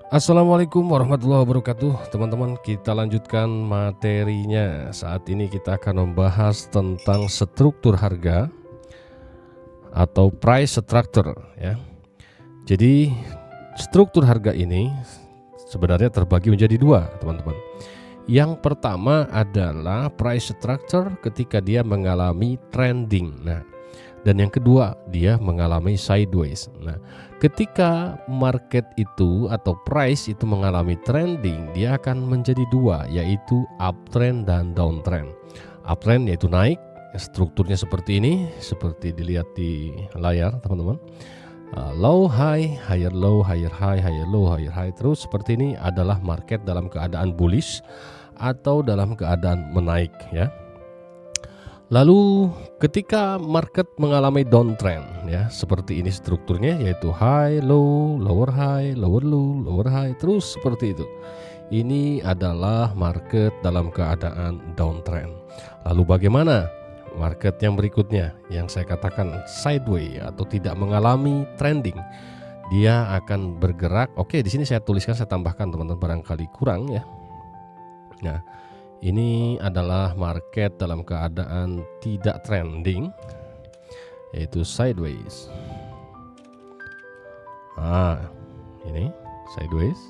Assalamualaikum warahmatullahi wabarakatuh. Teman-teman, kita lanjutkan materinya. Saat ini kita akan membahas tentang struktur harga atau price structure ya. Jadi struktur harga ini sebenarnya terbagi menjadi dua, teman-teman. Yang pertama adalah price structure ketika dia mengalami trending. Dan yang kedua, dia mengalami sideways. Ketika market itu atau price itu mengalami trending, dia akan menjadi dua, yaitu uptrend dan downtrend. Uptrend yaitu naik, strukturnya seperti ini, seperti dilihat di layar, teman-teman. Low high, higher low, higher high, higher low, higher high, terus seperti ini adalah market dalam keadaan bullish atau dalam keadaan menaik ya. Lalu ketika market mengalami downtrend ya, seperti ini strukturnya, yaitu high, low, lower high, lower low, lower high, terus seperti itu. Ini adalah market dalam keadaan downtrend. Lalu bagaimana market yang berikutnya yang saya katakan sideways atau tidak mengalami trending? Dia akan bergerak. Oke, di sini saya tuliskan, saya tambahkan teman-teman, barangkali kurang ya. Nah, ini adalah market dalam keadaan tidak trending, yaitu sideways. Ini sideways.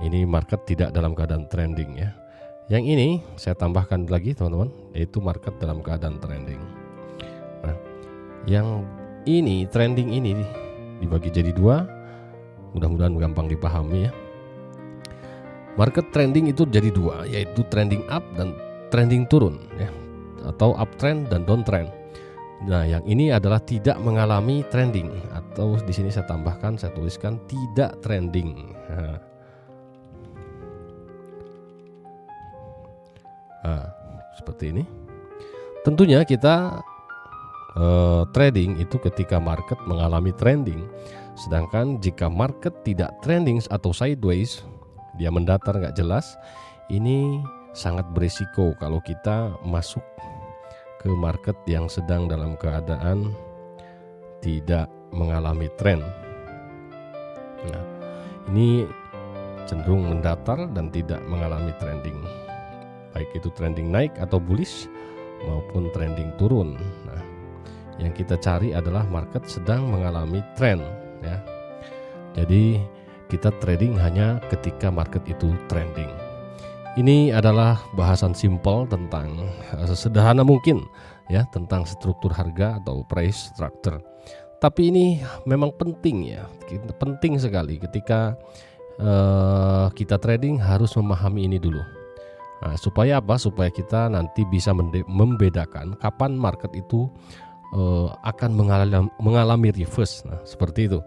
Ini market tidak dalam keadaan trending ya. Yang ini saya tambahkan lagi teman-teman, yaitu market dalam keadaan trending. Nah, yang ini trending ini dibagi jadi dua. Mudah-mudahan gampang dipahami ya. Market trending itu jadi dua, yaitu trending up dan trending turun ya, atau uptrend dan downtrend. Nah, yang ini adalah tidak mengalami trending, atau di sini saya tambahkan, saya tuliskan tidak trending. Seperti ini. Tentunya kita trading itu ketika market mengalami trending, sedangkan jika market tidak trending atau sideways, dia mendatar nggak jelas, ini sangat berisiko kalau kita masuk ke market yang sedang dalam keadaan tidak mengalami tren. Nah, ini cenderung mendatar dan tidak mengalami trending, baik itu trending naik atau bullish maupun trending turun. Nah, yang kita cari adalah market sedang mengalami tren ya. Jadi kita trading hanya ketika market itu trending. Ini adalah bahasan simpel tentang sesederhana mungkin ya, tentang struktur harga atau price structure. Tapi ini memang penting ya, penting sekali ketika kita trading harus memahami ini dulu. Nah, supaya apa? Supaya kita nanti bisa membedakan kapan market itu akan mengalami reverse. Nah, seperti itu.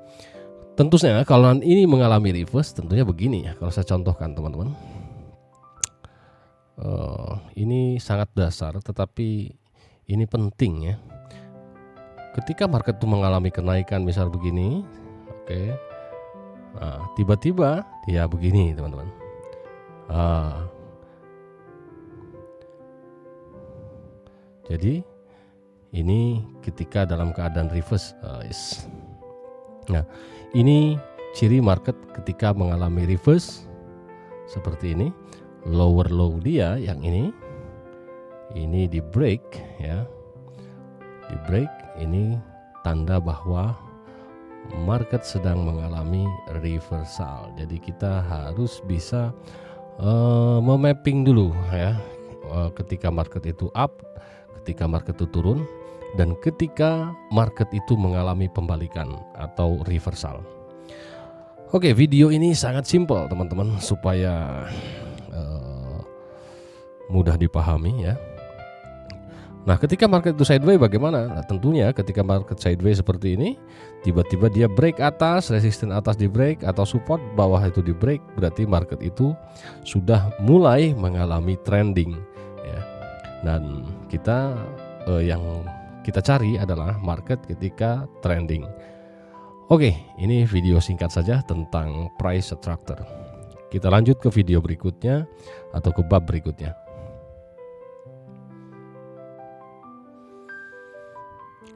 Tentunya kalau ini mengalami reverse, tentunya begini ya, kalau saya contohkan teman-teman. Ini sangat dasar, tetapi ini penting ya. Ketika market itu mengalami kenaikan, misal begini, oke. Nah, tiba-tiba dia begini teman-teman. Jadi ini ketika dalam keadaan reverse. Nah, ini ciri market ketika mengalami reverse seperti ini. Lower low dia yang ini di break ya. Di break ini tanda bahwa market sedang mengalami reversal. Jadi kita harus bisa memapping dulu ya, ketika market itu up, ketika market itu turun, dan ketika market itu mengalami pembalikan atau reversal. Oke, video ini sangat simpel teman-teman, supaya mudah dipahami ya. Nah, ketika market itu sideways bagaimana? Nah, tentunya ketika market sideways seperti ini, tiba-tiba dia break atas, resisten atas di break, atau support bawah itu di break, berarti market itu sudah mulai mengalami trending ya. Dan kita yang kita cari adalah market ketika trending. Oke, ini video singkat saja tentang price structure. Kita lanjut ke video berikutnya atau ke bab berikutnya.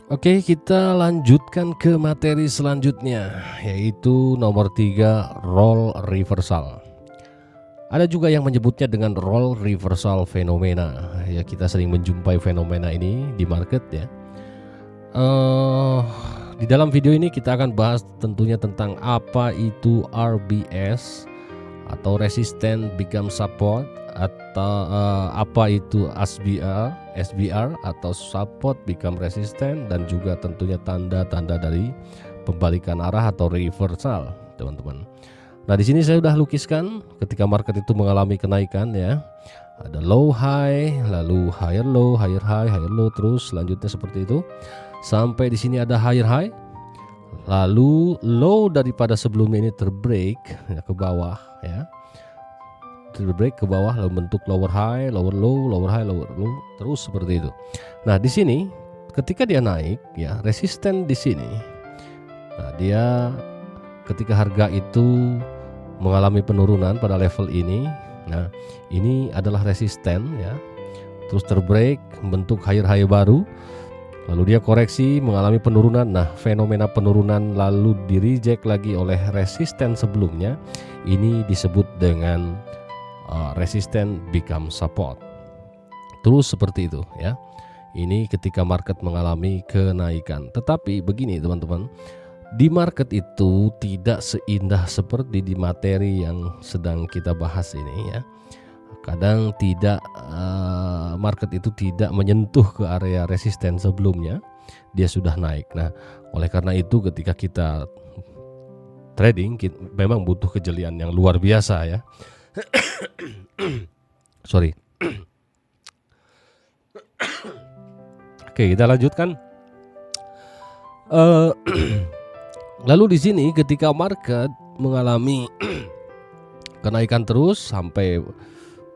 Oke, kita lanjutkan ke materi selanjutnya, yaitu nomor 3, role reversal. Ada juga yang menyebutnya dengan role reversal fenomena. Ya, kita sering menjumpai fenomena ini di market ya. Di dalam video ini kita akan bahas tentunya tentang apa itu RBS atau resistant become support, atau apa itu SBR atau support become resistant, dan juga tentunya tanda-tanda dari pembalikan arah atau reversal, teman-teman. Nah, di sini saya sudah lukiskan ketika market itu mengalami kenaikan ya. Ada low high, lalu higher low, higher high, higher low, terus selanjutnya seperti itu. Sampai di sini ada higher high. Lalu low daripada sebelumnya ini terbreak ya, ke bawah ya. Terbreak ke bawah lalu bentuk lower high, lower low, lower high, lower low, terus seperti itu. Nah, di sini ketika dia naik ya, resisten di sini. Nah, dia ketika harga itu mengalami penurunan pada level ini. Nah, ini adalah resisten ya. Terus terbreak, membentuk higher high baru. Lalu dia koreksi, mengalami penurunan. Nah, fenomena penurunan lalu di reject lagi oleh resisten sebelumnya. Ini disebut dengan resisten become support. Terus seperti itu ya. Ini ketika market mengalami kenaikan. Tetapi begini teman-teman, di market itu tidak seindah seperti di materi yang sedang kita bahas ini ya. Kadang tidak market itu tidak menyentuh ke area resisten sebelumnya, dia sudah naik. Nah, oleh karena itu ketika kita trading memang butuh kejelian yang luar biasa ya. Sorry. Oke, kita lanjutkan. Lalu di sini ketika market mengalami kenaikan terus sampai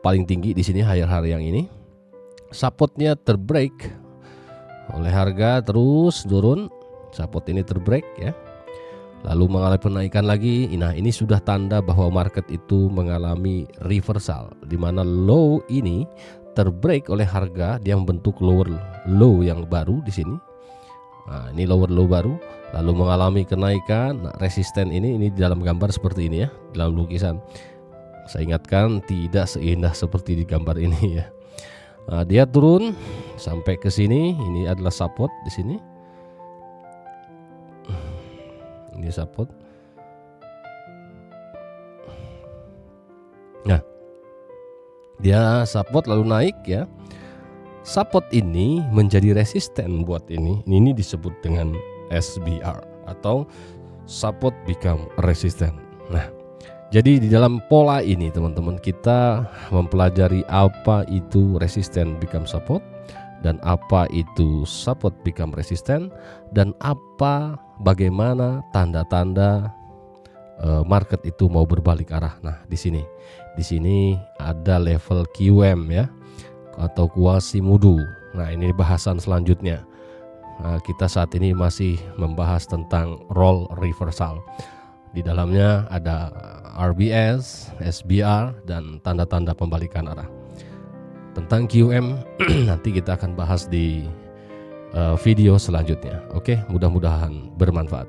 paling tinggi di sini higher high yang ini, supportnya terbreak oleh harga, terus turun, support ini terbreak ya. Lalu mengalami penaikan lagi. Nah, ini sudah tanda bahwa market itu mengalami reversal, di mana low ini terbreak oleh harga, dia membentuk lower low yang baru di sini. Nah, ini lower low baru, lalu mengalami kenaikan. Nah, resisten ini di dalam gambar seperti ini ya, dalam lukisan. Saya ingatkan tidak seindah seperti di gambar ini ya. Nah, dia turun sampai ke sini, ini adalah support di sini. Ini support. Nah, dia support lalu naik ya. Support ini menjadi resisten buat ini. Ini disebut dengan SBR atau support become resistant. Nah, jadi di dalam pola ini teman-teman, kita mempelajari apa itu resisten become support, dan apa itu support become resistant, dan bagaimana tanda-tanda market itu mau berbalik arah. Nah, di sini ada level QM ya, atau Quasimodo. Nah, ini bahasan selanjutnya. Nah, kita saat ini masih membahas tentang role reversal. Di dalamnya ada RBS, SBR, dan tanda-tanda pembalikan arah. Tentang QM nanti kita akan bahas di video selanjutnya. Oke, mudah-mudahan bermanfaat.